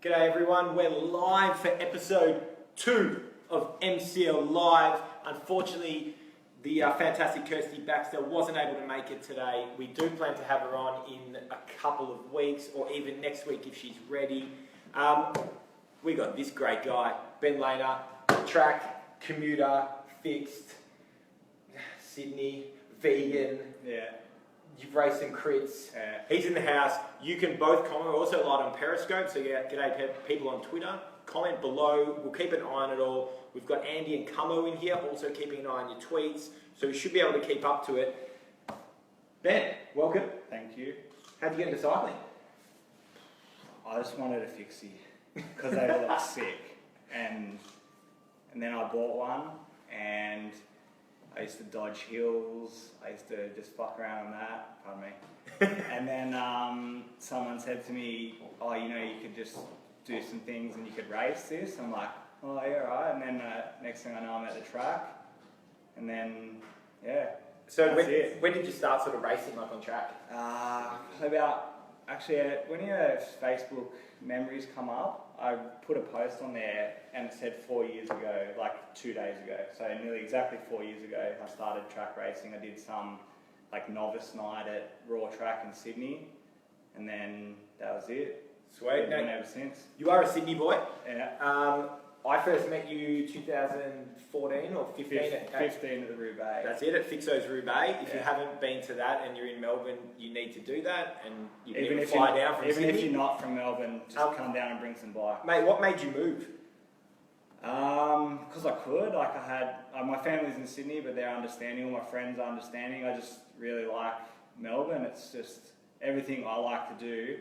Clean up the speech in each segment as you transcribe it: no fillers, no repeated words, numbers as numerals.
G'day everyone, we're live for episode 2 of MCL Live. Unfortunately, the fantastic Kirsty Baxter wasn't able to make it today. We do plan to have her on in a couple of weeks or even next week if she's ready. We got this great guy, Ben Lehner, track, commuter, fixed, Sydney, vegan. Yeah. You've raced some crits. He's in the house. You can both comment. We're also live on Periscope, so yeah, g'day people on Twitter. Comment below. We'll keep an eye on it all. We've got Andy and Cummo in here, also keeping an eye on your tweets, so we should be able to keep up to it. Ben, welcome. Thank you. How'd you get into cycling? I just wanted a fixie because they look sick, and then I bought one, and I used to dodge hills. I used to just fuck around on that. Pardon me. And then someone said to me, "Oh, you know, you could just do some things and you could race this." I'm like, "Oh, yeah, right." And then next thing I know, I'm at the track, and then yeah. So when did you start sort of racing, like on track? When your Facebook memories come up, I put a post on there and it said 4 years ago, like 2 days ago. So nearly exactly 4 years ago, I started track racing. I did some like novice night at Raw Track in Sydney, and then that was it. Sweet. Been doing ever since. You are a Sydney boy. Yeah. I first met you 2014 or 15. 15 at the Roubaix. That's it, at Fixo's Roubaix. If you haven't been to that and you're in Melbourne, you need to do that. And you can even fly down from Sydney. Even if you're not from Melbourne, just come down and bring some bike. Mate, what made you move? Because I could. Like I had, my family's in Sydney, but they're understanding. All my friends are understanding. I just really like Melbourne. It's just everything I like to do,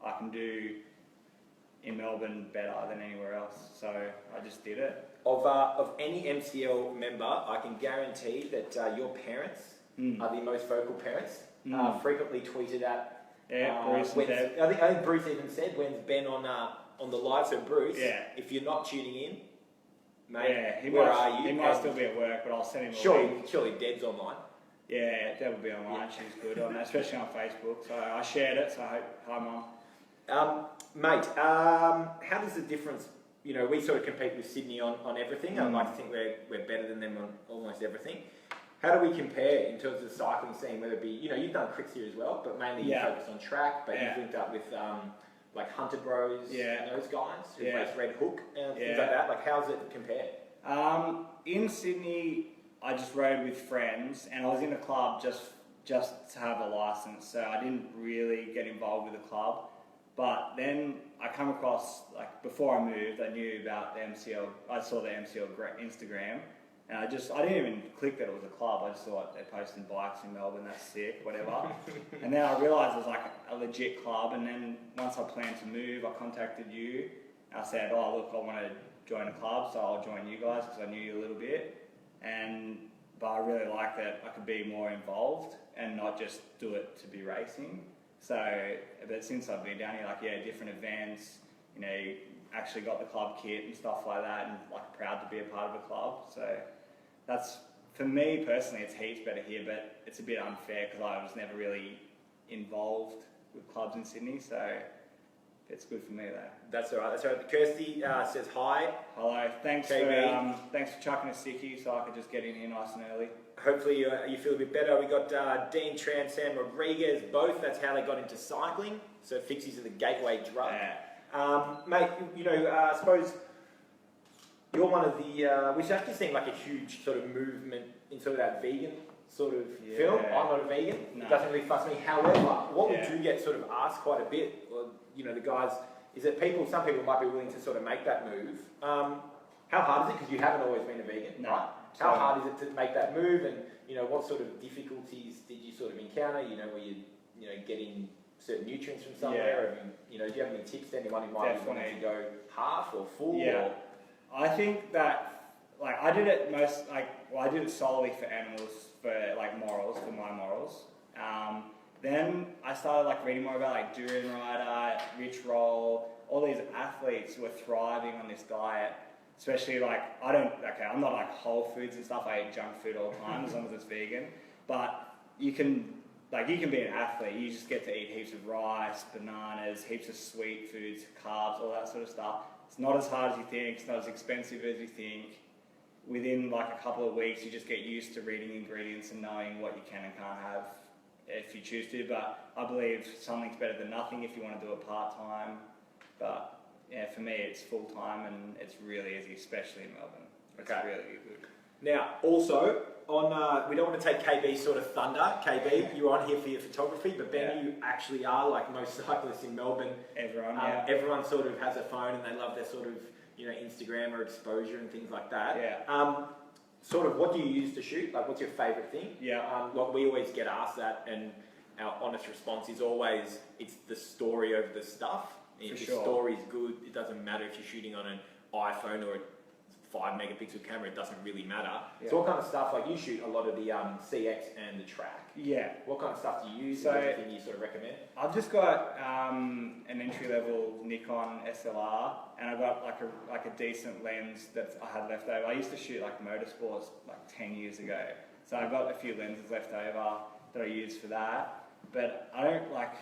I can do in Melbourne better than anywhere else, so I just did it. Of any MCL member, I can guarantee that your parents are the most vocal parents. Frequently tweeted at. Bruce. I think Bruce even said, "When's Ben on the live?" So Bruce, if you're not tuning in, mate, where are you? He might still be at work, but I'll send him a link. Surely Deb's online. Yeah, Deb will be online. She's good on that, especially on Facebook. So I shared it. So I hope, hi Mum. Mate, how does the difference, you know, we sort of compete with Sydney on everything. I'd like to think we're better than them on almost everything. How do we compare in terms of the cycling scene, whether it be, you know, you've done crits here as well, but mainly you focus on track, but you've linked up with like Hunter Bros and those guys who race Red Hook and things like that. Like, how's it compare? In Sydney, I just rode with friends, and I was in a club just to have a license, so I didn't really get involved with the club. But then I come across, like, before I moved, I knew about the MCL. I saw the MCL Instagram, and I didn't even click that it was a club. I just thought they're posting bikes in Melbourne, that's sick, whatever. And then I realised it was like a legit club, and then once I planned to move, I contacted you. I said, "Oh, look, I want to join a club, so I'll join you guys because I knew you a little bit." But I really like that I could be more involved and not just do it to be racing. So, but since I've been down here, like, different events, you know, actually got the club kit and stuff like that, and like proud to be a part of a club. So that's, for me personally, it's heaps better here, but it's a bit unfair because I was never really involved with clubs in Sydney, so it's good for me though. That's all right. Kirsty says hi. Hello. Thanks for chucking a sickie so I could just get in here nice and early. Hopefully you feel a bit better. We got Dean Tran, Sam Rodriguez, both. That's how they got into cycling. So fixies are the gateway drug. Mate, you know, I suppose you're one of the, which actually seemed like a huge sort of movement in sort of that vegan sort of film. I'm not a vegan. No. It doesn't really fuss me. However, what we do get sort of asked quite a bit, or, you know, the guys, is that some people might be willing to sort of make that move. How hard is it? Because you haven't always been a vegan, right? How hard is it to make that move, and, you know, what sort of difficulties did you sort of encounter? You know, were you getting certain nutrients from somewhere? Or, you know, do you have any tips to anyone who might be wanting to go half or full? Yeah, I think that, like, I did it solely for animals, for like morals, for my morals. Then I started like reading more about like Durian Rider, Rich Roll, all these athletes who were thriving on this diet. Especially like, I'm not like Whole Foods and stuff, I eat junk food all the time as long as it's vegan. But you can like you can be an athlete, you just get to eat heaps of rice, bananas, heaps of sweet foods, carbs, all that sort of stuff. It's not as hard as you think, it's not as expensive as you think. Within like a couple of weeks, you just get used to reading ingredients and knowing what you can and can't have if you choose to. But I believe something's better than nothing if you want to do it part-time. But yeah, for me, it's full-time and it's really easy, especially in Melbourne. It's really good. Now, also, on we don't want to take KB's sort of thunder. KB, you're on here for your photography, but Ben, you actually are, like most cyclists in Melbourne. Everyone sort of has a phone and they love their sort of, Instagram or exposure and things like that. Yeah. Sort of, what do you use to shoot? Like, what's your favourite thing? Yeah. What we always get asked that, and our honest response is always, it's the story over the stuff. If the story's good, it doesn't matter if you're shooting on an iPhone or a 5-megapixel camera, it doesn't really matter. Yeah. So what kind of stuff, like you shoot a lot of the CX and the track. Yeah. What kind of stuff do you use? So, anything you sort of recommend? I've just got an entry-level Nikon SLR, and I've got like a decent lens that I had left over. I used to shoot like motorsports like 10 years ago, so I've got a few lenses left over that I use for that. But I don't like.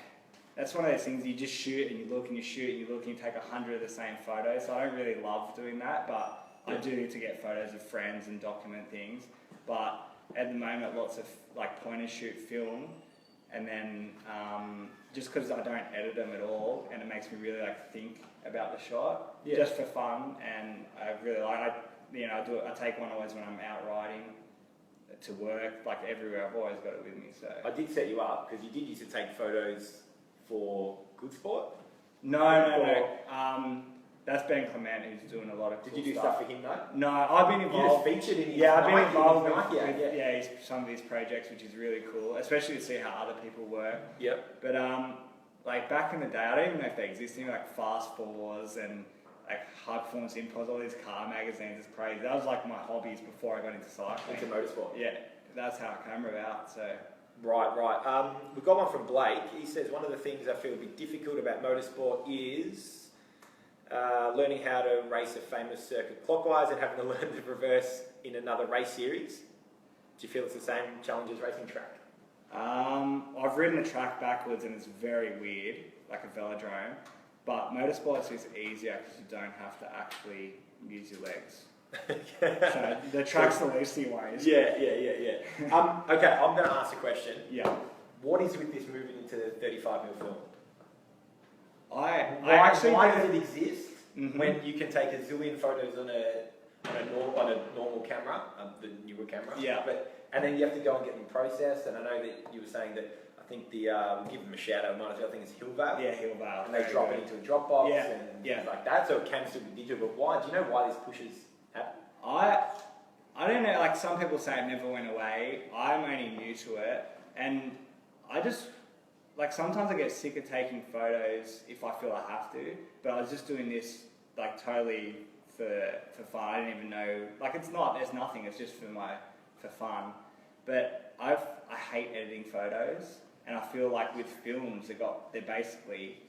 That's one of those things you just shoot and you look and you shoot and you look and you take 100 of the same photos. So I don't really love doing that, but I do need to get photos of friends and document things. But at the moment, lots of like point and shoot film, and then just because I don't edit them at all, and it makes me really like think about the shot, just for fun. And I really like, I take one always when I'm out riding to work, like everywhere. I've always got it with me. So I did set you up because you did used to take photos for Good Sport. No. That's Ben Clement, who's doing a lot of cool stuff. Did you do stuff for him though? No, I've been involved. You just featured in his I've been involved with some of these projects, which is really cool, especially to see how other people work. Yep. But like back in the day, I don't even know if they exist anymore, like Fast Fours and like High Performance Impulse, all these car magazines. It's crazy. That was like my hobbies before I got into cycling. Into motorsport. Yeah, that's how it came about. So. Right. We've got one from Blake. He says one of the things I feel a bit difficult about motorsport is learning how to race a famous circuit clockwise and having to learn the reverse in another race series. Do you feel it's the same challenge as racing track? I've ridden a track backwards and it's very weird, like a velodrome. But motorsports is easier because you don't have to actually use your legs. So the track's the least of your worries. Yeah. Okay, I'm going to ask a question. Yeah. What is with this moving into the 35mm film? Why does it exist when you can take a zillion photos on a normal camera, the newer camera? Yeah. And then you have to go and get them processed. And I know that you were saying that I think we'll give them a shout out. I think it's Hillvale. Yeah, Hillvale. And they drop it into a Dropbox and things like that. So it can still be digital. But why? Do you know why this pushes happen? I don't know. Like some people say, it never went away. I'm only new to it, and I just. Like sometimes I get sick of taking photos if I feel I have to, but I was just doing this like totally for fun. I didn't even know, like there's nothing, it's just for fun. But I hate editing photos, and I feel like with films they basically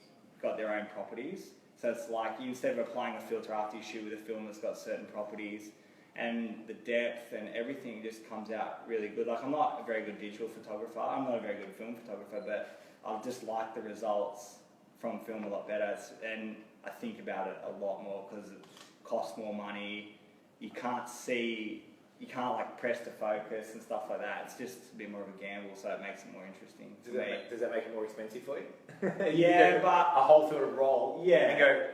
got their own properties. So it's like instead of applying a filter after you shoot with a film that's got certain properties, and the depth and everything just comes out really good. Like I'm not a very good digital photographer, I'm not a very good film photographer, but I just like the results from film a lot better, and I think about it a lot more because it costs more money. You can't like press to focus and stuff like that. It's just a bit more of a gamble, so it makes it more interesting. Does that make it more expensive for you? Yeah, but a whole sort of roll. Yeah. And go,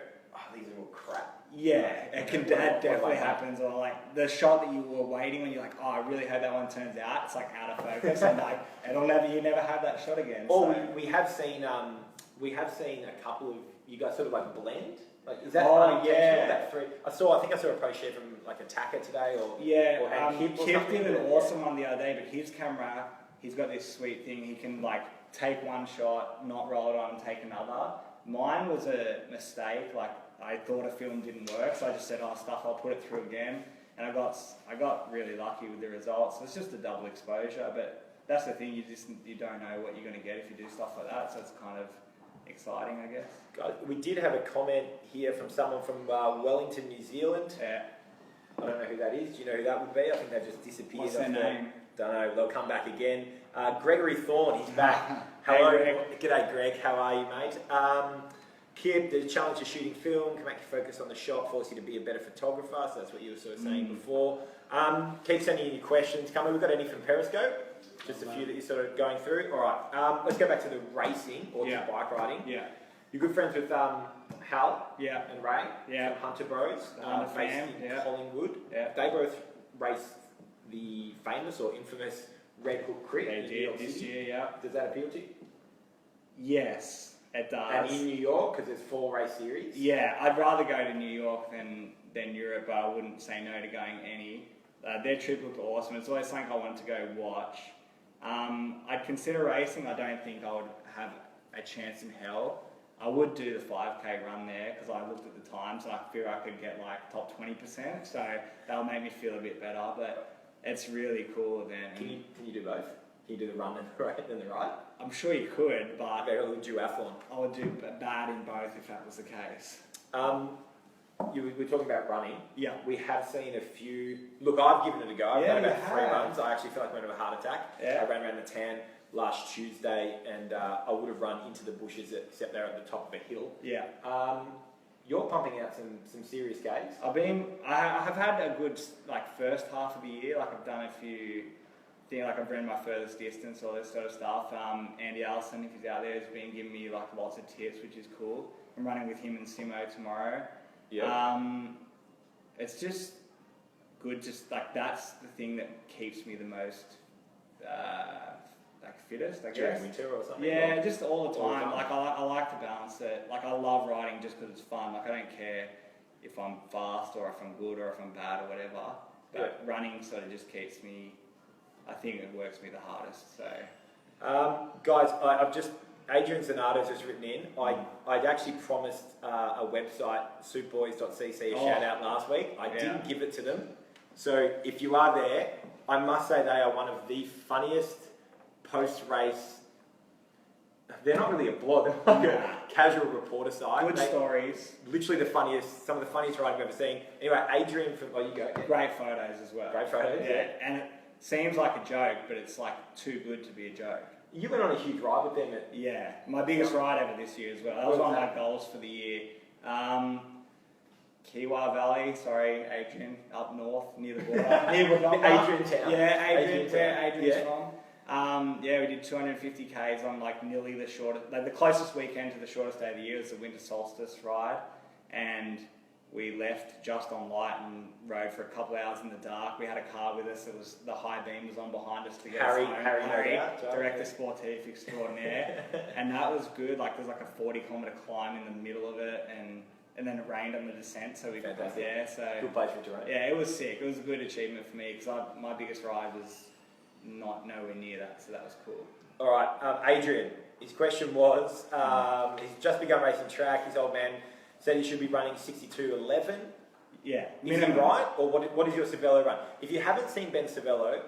these are all crap. Yeah, that definitely happens. Or like the shot that you were waiting when you're like, I really hope that one turns out. It's like out of focus, and like you never have that shot again. Or so. we have seen a couple of you guys sort of like blend. Like is that I think I saw a post share from like Attacker today Kip did an awesome one the other day, but his camera, he's got this sweet thing. He can like take one shot, not roll it on, and take another. Mine was a mistake. Like I thought a film didn't work, so I just said, I'll put it through again. And I got really lucky with the results. So it's just a double exposure, but that's the thing, you don't know what you're going to get if you do stuff like that, so it's kind of exciting, I guess. Guys, we did have a comment here from someone from Wellington, New Zealand. Yeah. I don't know who that is. Do you know who that would be? I think they've just disappeared. What's their name? Don't know. They'll come back again. Gregory Thorne, he's back. Hello, G'day Greg, how are you, mate? Kib, the challenge of shooting film can make you focus on the shot, force you to be a better photographer, so that's what you were sort of saying before. Keep sending in your questions. Come on, we've got any from Periscope? Just a few that you're sort of going through. All right, let's go back to the racing, or to bike riding. Yeah. You're good friends with Hal and Ray from Hunter Bros, based in Collingwood. Yeah. They both race the famous or infamous Red Hook Creek. They did this year, yeah. Does that appeal to you? Yes, it does. And in New York, because there's 4 race series? Yeah, I'd rather go to New York than Europe, but I wouldn't say no to going any. Their trip looked awesome. It's always something I wanted to go watch. I'd consider racing. I don't think I would have a chance in hell. I would do the 5K run there because I looked at the times and I feel I could get like top 20%, so that'll make me feel a bit better, but it's really cool event. Can you do both? Can you do the run and the ride? I'm sure you could, but a duathlon. I would do bad in both if that was the case. You were talking about running. Yeah. We have seen a few. Look, I've given it a go. I've done about 3 have. runs. I actually feel like I'm going to have a heart attack. Yeah. I ran around the town last Tuesday, and I would have run into the bushes, except they're at the top of a hill. Yeah. You're pumping out some serious games. I have had a good first half of the year. Like I've done a few things. Like I've ran my furthest distance, all this sort of stuff. Andy Allison, if he's out there, has been giving me like lots of tips, which is cool. I'm running with him and Simo tomorrow. Yeah. It's just good. Just like that's the thing that keeps me the most fittest, I guess. During winter or something. Yeah, just all the time. Like I like to balance it. Like I love riding just because it's fun. Like I don't care if I'm fast or if I'm good or if I'm bad or whatever. But running sort of just keeps me. I think it works me the hardest. So, guys, I've just. Adrian Zanato's just written in. I'd actually promised a website, soupboys.cc, a shout out last week. I didn't give it to them. So if you are there, I must say they are one of the funniest post-race. They're not really a blog, they're like a casual reporter site. Good stories. Literally some of the funniest writing I've ever seen. Anyway, Adrian from, you go. Yeah. Great photos as well. Great photos, yeah. And it seems like a joke, but it's like too good to be a joke. You went on a huge ride with them. My biggest ride ever this year as well. That was one of my goals for the year. Kiwa Valley, sorry, Adrian, up north, near the border. Adrian Town. Yeah, Adrian, where Adrian's from. We did 250 Ks on like nearly the shortest, the closest weekend to the shortest day of the year was the winter solstice ride. And we left just on light and rode for a couple of hours in the dark. We had a car with us. It was the high beam was on behind us to get us home. Harry, director sportif extraordinaire, and that was good. Like there's like a 40-kilometre climb in the middle of it, and then it rained on the descent, so we got there. So good place for terrain. Yeah, it was sick. It was a good achievement for me because my biggest ride was not nowhere near that, so that was cool. All right, Adrian. His question was: he's just begun racing track. His old man said he should be running 62:11. Yeah. Is he right? Or what is your Cervelo run? If you haven't seen Ben Cervelo,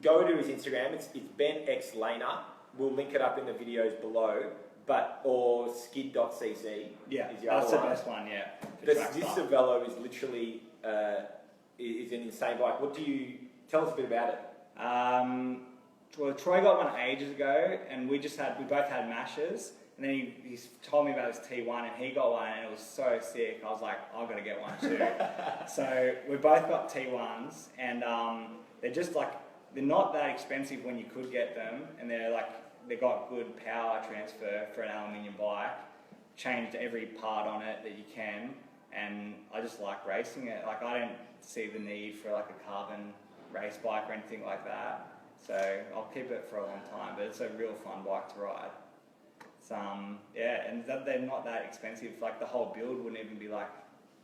go to his Instagram. It's Ben X Lehner. We'll link it up in the videos below. Or skid.cc. Yeah, is that's the best one, yeah. This Cervelo is literally is an insane bike. Tell us a bit about it. Well, Troy got one ages ago, and we both had mashes. And then he told me about his T1, and he got one, and it was so sick. I was like, I've got to get one too. So we both got T1s, and they're just they're not that expensive when you could get them, and they got good power transfer for an aluminium bike. Changed every part on it that you can, and I just like racing it. Like I don't see the need for like a carbon race bike or anything like that. So I'll keep it for a long time, but it's a real fun bike to ride. And they're not that expensive. Like the whole build wouldn't even be like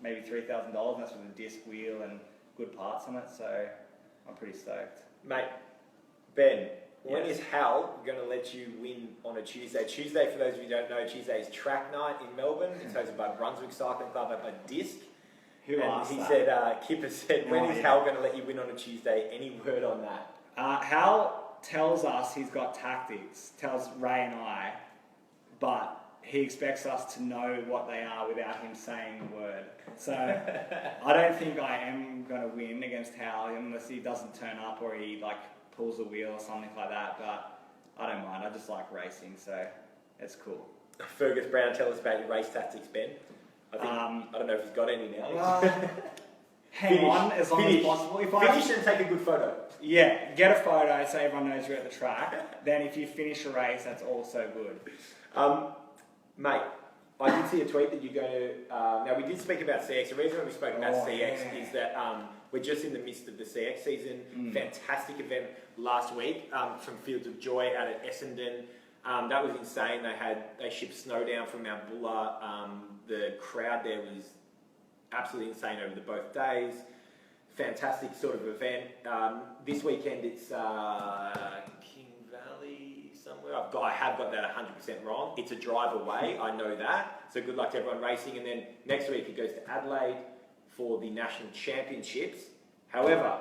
maybe $3,000, and that's with a disc wheel and good parts on it. So I'm pretty stoked. Mate, Ben, when is Hal going to let you win on a Tuesday? Tuesday, for those of you who don't know, Tuesday is track night in Melbourne. It's hosted by Brunswick Cycling Club at a disc. Who asked that? Said, Kipper said, when is Hal going to let you win on a Tuesday? Any word on that? Hal tells us he's got tactics, tells Ray and I, but he expects us to know what they are without him saying the word. So I don't think I am going to win against Hal unless he doesn't turn up or he pulls the wheel or something like that, but I don't mind. I just like racing, so it's cool. Fergus Brown, tell us about your race tactics, Ben. I don't know if he's got any now. Hang on, as long as possible. Finish and take a good photo. Yeah, get a photo so everyone knows you're at the track. Then if you finish a race, that's also good. Mate, I did see a tweet that you're going to... now, we did speak about CX. The reason why we spoke about CX is that we're just in the midst of the CX season. Fantastic event last week from Fields of Joy out at Essendon. That was insane. They shipped snow down from Mount Buller. The crowd there was absolutely insane over both days. Fantastic sort of event. This weekend it's King Valley somewhere. I have got that 100% wrong. It's a drive away. I know that. So good luck to everyone racing. And then next week it goes to Adelaide for the National Championships. However,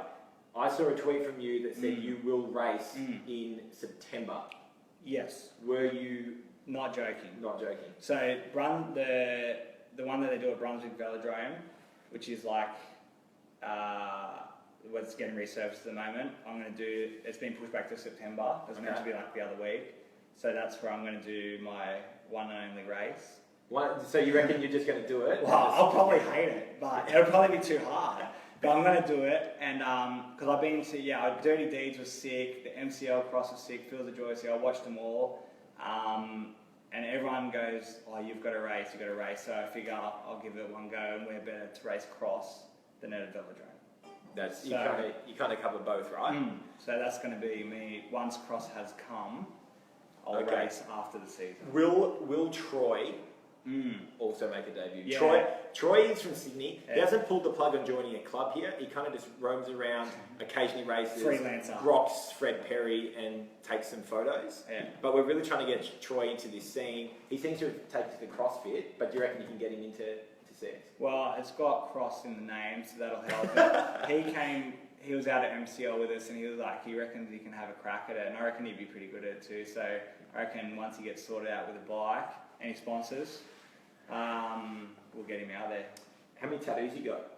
I saw a tweet from you that said you will race in September. Yes. Were you... Not joking. Not joking. So the one that they do at Brunswick Velodrome, which is like what's getting resurfaced at the moment, it's been pushed back to September. It was meant to be like the other week. So that's where I'm going to do my one and only race. So you reckon you're just going to do it? Well, I'll probably hate it, but it'll probably be too hard. But I'm going to do it, and because I've been to, Dirty Deeds was sick, the MCL cross was sick, Fields of Joy, so I watched them all. And everyone goes, oh, you've got to race. So I figure I'll give it one go, and we're better to race cross than at a velodrome. You kind of cover both, right? So that's going to be me. Once cross has come, I'll race after the season. Will Troy also make a debut? Yeah. Troy is from Sydney. He hasn't pulled the plug on joining a club here. He kind of just roams around, occasionally races, freelancer, rocks Fred Perry and takes some photos. Yeah. But we're really trying to get Troy into this scene. He seems to have taken to the CrossFit, but do you reckon you can get him into CX? Well, it's got cross in the name, so that'll help. He was out at MCL with us, and he was like, he reckons he can have a crack at it, and I reckon he'd be pretty good at it too. So I reckon once he gets sorted out with a bike, any sponsors, we'll get him out there. How many tattoos you got?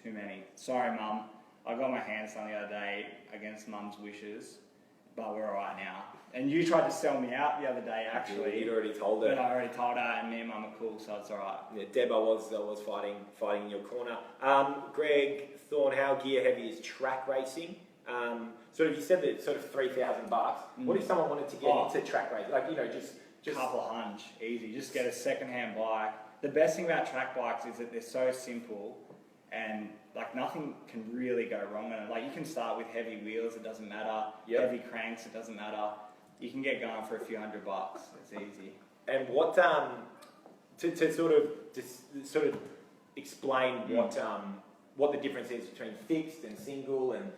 Too many. Sorry, Mum. I got my hands done the other day against Mum's wishes, but we're alright now. And you tried to sell me out the other day, actually. You'd already told her. But I already told her, and me and Mum are cool, so it's alright. Yeah, Deb, I was fighting in your corner. Greg Thorne, how gear heavy is track racing? You said that it's sort of $3,000. What if someone wanted to get into track racing? Like, just couple of hunch, easy. Just get a second-hand bike. The best thing about track bikes is that they're so simple, and like nothing can really go wrong in it. Like you can start with heavy wheels, it doesn't matter. Heavy cranks, it doesn't matter. You can get going for a few $100. It's easy. And what to sort of explain what the difference is between fixed and single and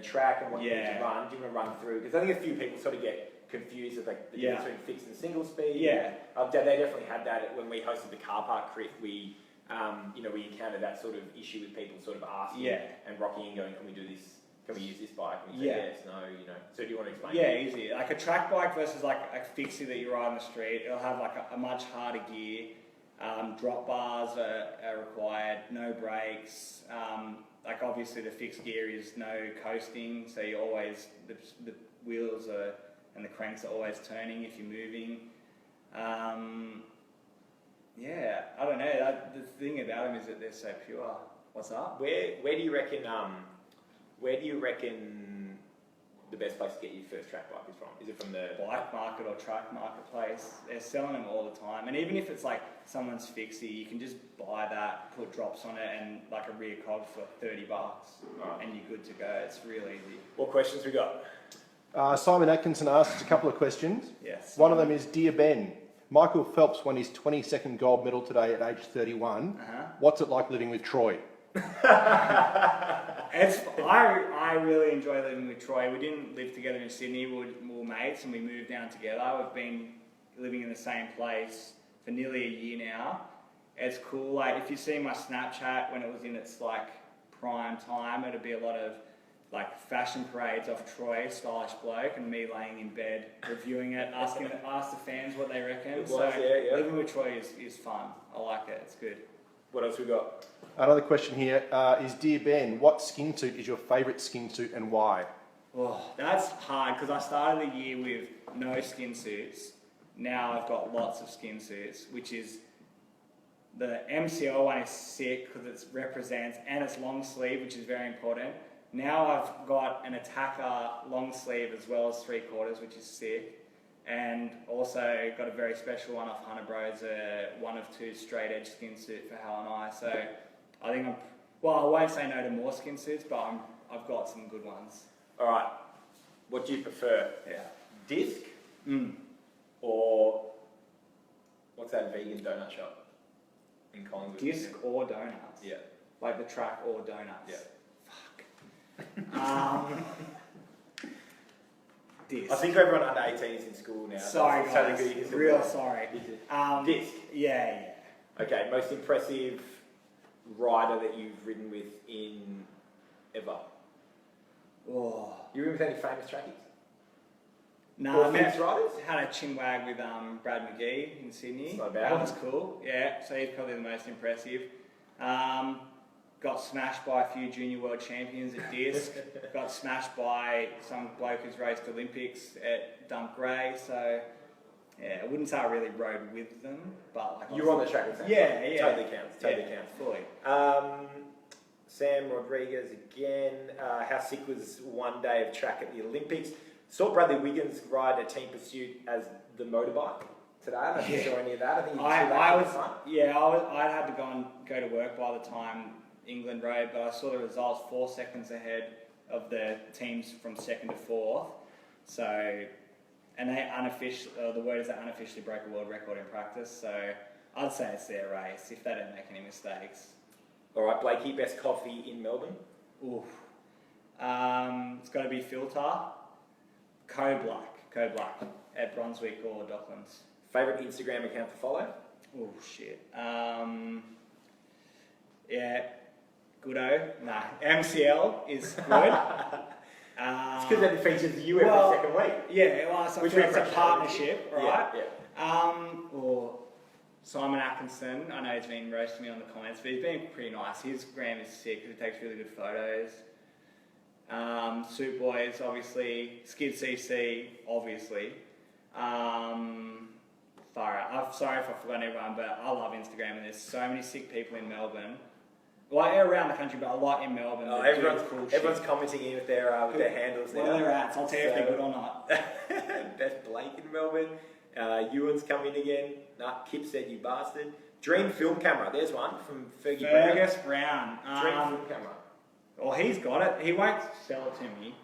track and what you need to run. Do you want to run through? Because I think a few people sort of get confused with like the difference between fixed and single speed. Yeah. They definitely had that when we hosted the car park crit. We encountered that sort of issue with people sort of asking and rocking and going, can we do this? Can we use this bike? And we say, yes, no, So do you want to explain? Yeah, easy. Like a track bike versus like a fixie that you ride on the street, it'll have like a much harder gear. Drop bars are required, no brakes. Like obviously the fixed gear is no coasting, so you always, the wheels and the cranks are always turning if you're moving. I don't know. The thing about them is that they're so pure. What's up? Where do you reckon? Where do you reckon the best place to get your first track bike is from? Is it from the bike market or track marketplace? They're selling them all the time, and even if it's like someone's fixie, you can just buy that, put drops on it, and like a rear cog for $30, and you're good to go. It's real easy. What questions we got? Simon Atkinson asked a couple of questions. Yes. One of them is, Dear Ben, Michael Phelps won his 22nd gold medal today at age 31. What's it like living with Troy? I really enjoy living with Troy. We didn't live together in Sydney. We were mates and we moved down together. We've been living in the same place for nearly a year now. It's cool. Like if you see my Snapchat when it was in its like prime time, it'd be a lot of like fashion parades of Troy, stylish bloke, and me laying in bed reviewing it, ask the fans what they reckon. Living with Troy is fun. I like it. It's good. What else we got? Another question here is, dear Ben, what skin suit is your favourite skin suit and why? Oh, that's hard because I started the year with no skin suits. Now I've got lots of skin suits, which is the MCL one is sick because it represents, and it's long sleeve, which is very important. Now I've got an attacker long sleeve as well as 3/4, which is sick. And also got a very special one off Hunter Bros, a 1 of 2 straight edge skin suit for Hal and I. So I think I won't say no to more skin suits, but I've got some good ones. All right. What do you prefer? Yeah. Disc or what's that vegan donut shop in Collingwood? Disc or donuts? Yeah. Like the track or donuts? Yeah. Fuck. Disc. I think everyone under 18 is in school now. Sorry, so guys. good you can Real still sorry. Disc. Yeah. Okay, most impressive rider that you've ridden with in ever? Oh. You ridden with any famous trackies? No, Or famous riders? Had a chin wag with Brad McGee in Sydney. It's not bad. That was cool. Yeah, so he's probably the most impressive. Got smashed by a few junior world champions at disc. Got smashed by some bloke who's raced Olympics at Dump Grey. So yeah, I wouldn't say I really rode with them, but like You were on the track with them? Yeah. Totally counts. Totally counts. Fully. Sam Rodriguez again. How sick was one day of track at the Olympics? Saw Bradley Wiggins ride a team pursuit as the motorbike today. I don't know if you saw any of that. I think you I had to go to work by the time England rode, but I saw the results 4 seconds ahead of the teams from 2nd to 4th. So, and they the word is they unofficially broke a world record in practice. So I'd say it's their race if they don't make any mistakes. All right, Blakey, best coffee in Melbourne? Oof. It's got to be Filter. Co Black at Brunswick or Docklands. Favourite Instagram account to follow? Oh shit. Yeah. Goodo. Nah. MCL is good. It's because it features you every second week. Yeah, well, so it's a partnership, right? Yeah. Or Simon Atkinson. I know he's been roasting me on the comments, but he's been pretty nice. His gram is sick because he takes really good photos. Soup Boys, obviously. Skid CC, obviously. Far out. I'm sorry if I've forgotten everyone, but I love Instagram, and there's so many sick people in Melbourne. Well, around the country, but a lot in Melbourne. Everyone's commenting in with their handles now. What are their ats? I'll tell you if they're good or not. Best Blake in Melbourne. Ewan's coming again. Nah, Kip said you bastard. Dream film camera. There's one from Fergus Brown. Dream film camera. Well, he's got it. He won't sell it to me.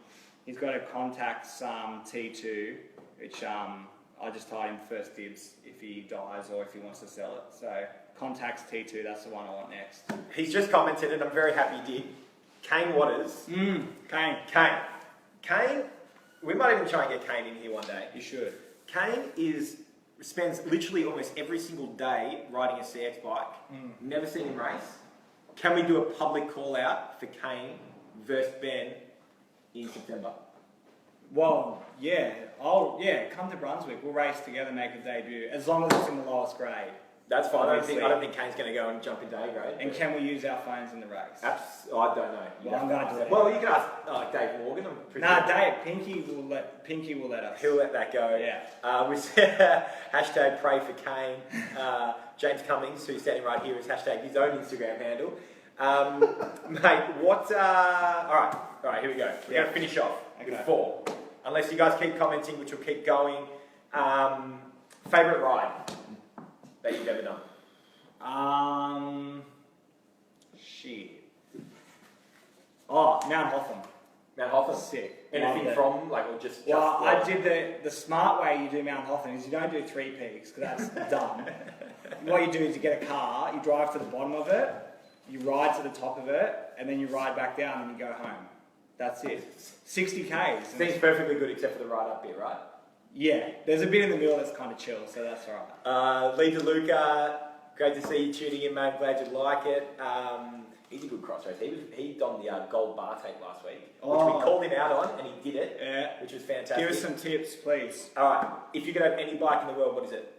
He's got a Contax T2, which I just told him first dibs if he dies or if he wants to sell it. So Contax T2, that's the one I want next. He's just commented, and I'm very happy he did. Kane Waters. Kane. We might even try and get Kane in here one day. You should. Kane spends literally almost every single day riding a CX bike. Never seen him race. Can we do a public call out for Kane versus Ben in September? Well, yeah. Come to Brunswick. We'll race together, make a debut, as long as it's in the lowest grade. That's fine. I don't think Kane's going to go and jump into A grade. And can we use our phones in the race? I don't know. Well, I'm going to do it. Well, you can ask Dave Morgan. Dave. Pinky will let us. He'll let that go. Yeah. We said hashtag pray for Kane. James Cummings, who's standing right here, is hashtag his own Instagram handle. Mate, what? All right. Here we go. We're going to finish off with 4. Unless you guys keep commenting, which will keep going. Favorite ride that you've ever done? Shit. Oh, Mount Hotham. Mount Hotham? Sick. Anything from, or just... Well, I did the smart way you do Mount Hotham is you don't do 3 peaks, because that's dumb. What you do is you get a car, you drive to the bottom of it, you ride to the top of it, and then you ride back down and you go home. That's it. 60 Ks. Seems perfectly good except for the ride up here, right? Yeah, there's a bit in the middle that's kind of chill, so that's alright. Lee DeLuca, great to see you tuning in, mate. Glad you like it. He's a good cross race. He donned the gold bar tape last week, which we called him out on, and he did it, which was fantastic. Give us some tips, please. Alright, if you could have any bike in the world, what is it?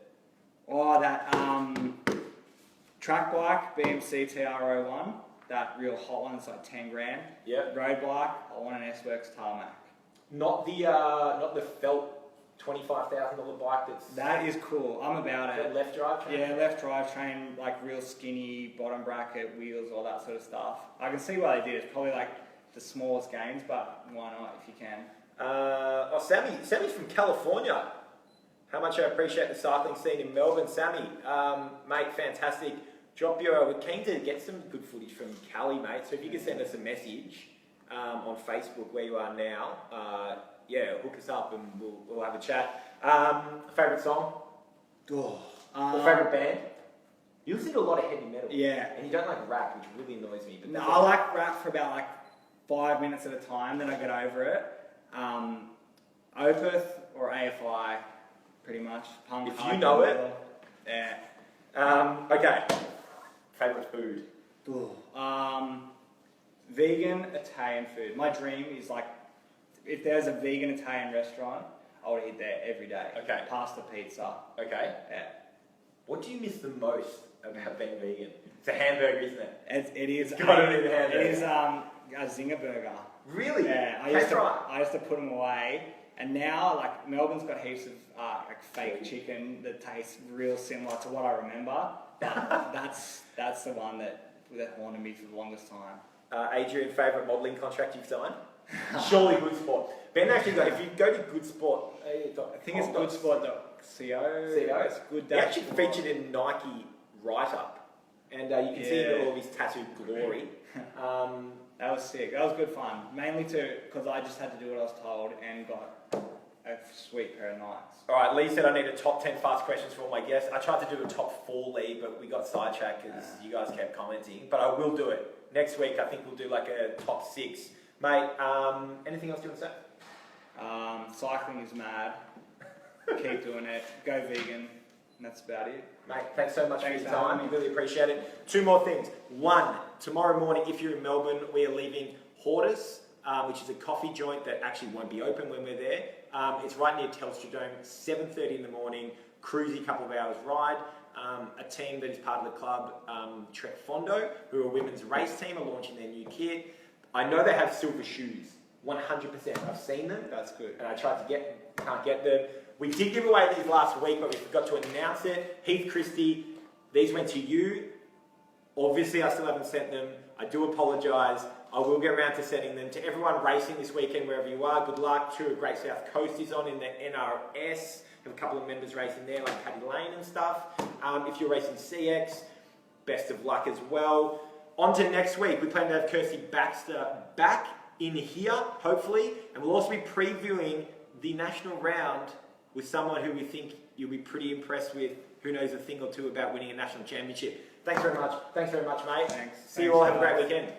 Oh, that Track bike, BMC TR01, that real hot one, it's like 10 grand. Yeah. Road bike, I want an S-Works tarmac. Not the felt $25,000 bike That is cool. I'm about it. left drive train? Yeah, left drivetrain, like real skinny, bottom bracket, wheels, all that sort of stuff. I can see why they did it. It's probably like the smallest gains, but why not if you can? Sammy's from California. How much I appreciate the cycling scene in Melbourne, Sammy. Mate, fantastic. We're keen to get some good footage from Cali, mate. So if you could send us a message on Facebook where you are now, hook us up and we'll have a chat. Favourite song? Or favourite band? You listen to a lot of heavy metal. Yeah. And you don't like rap, which really annoys me. But No, I like rap for about like 5 minutes at a time, then I get over it. Opeth or AFI, pretty much. Punk, if you know it. Yeah. Okay. Favourite food? Vegan Italian food. My dream is like, if there's a vegan Italian restaurant, I would eat there every day. Okay. Pasta, pizza. Okay. Yeah. What do you miss the most about being vegan? It's a hamburger, isn't it? It is. Gotta be the hamburger. It is a zinger burger. Really? Yeah. I used to put them away, and now like Melbourne's got heaps of like fake chicken that tastes real similar to what I remember. But that's the one that haunted me for the longest time. Adrian, favourite modelling contract you've signed? Surely Good Sport. Ben actually got, if you go to Good Sport, I think it's goodsport.co. It's good. He actually featured in Nike write-up, and you can see all of his tattooed glory. That was sick. That was good fun. Mainly because I just had to do what I was told and got a sweet pair of Nikes. All right, Lee said I need a top 10 fast questions for all my guests. I tried to do a top 4, Lee, but we got sidetracked because you guys kept commenting. But I will do it. Next week, I think we'll do like a top 6. Mate, anything else you want to say? Cycling is mad. Keep doing it. Go vegan. And that's about it. Mate, thanks so much for your for time. having We really appreciate it. 2 more things. 1, tomorrow morning, if you're in Melbourne, we are leaving Hortus, which is a coffee joint that actually won't be open when we're there. It's right near Telstra Dome, 7:30 in the morning, cruisy couple of hours ride. A team that is part of the club, Trek Fondo, who are a women's race team, are launching their new kit. I know they have silver shoes, 100%. I've seen them. That's good. And I tried to get them, can't get them. We did give away these last week, but we forgot to announce it. Heath Christie, these went to you. Obviously, I still haven't sent them. I do apologise. I will get around to sending them to everyone racing this weekend, wherever you are. Good luck. Tour of Great South Coast is on in the NRS. Have a couple of members racing there, like Paddy Lane and stuff. If you're racing CX, best of luck as well. On to next week. We plan to have Kirsty Baxter back in here, hopefully, and we'll also be previewing the national round with someone who we think you'll be pretty impressed with, who knows a thing or two about winning a national championship. Thanks very much. Thanks very much, mate. Thanks. See you all. Have a great weekend.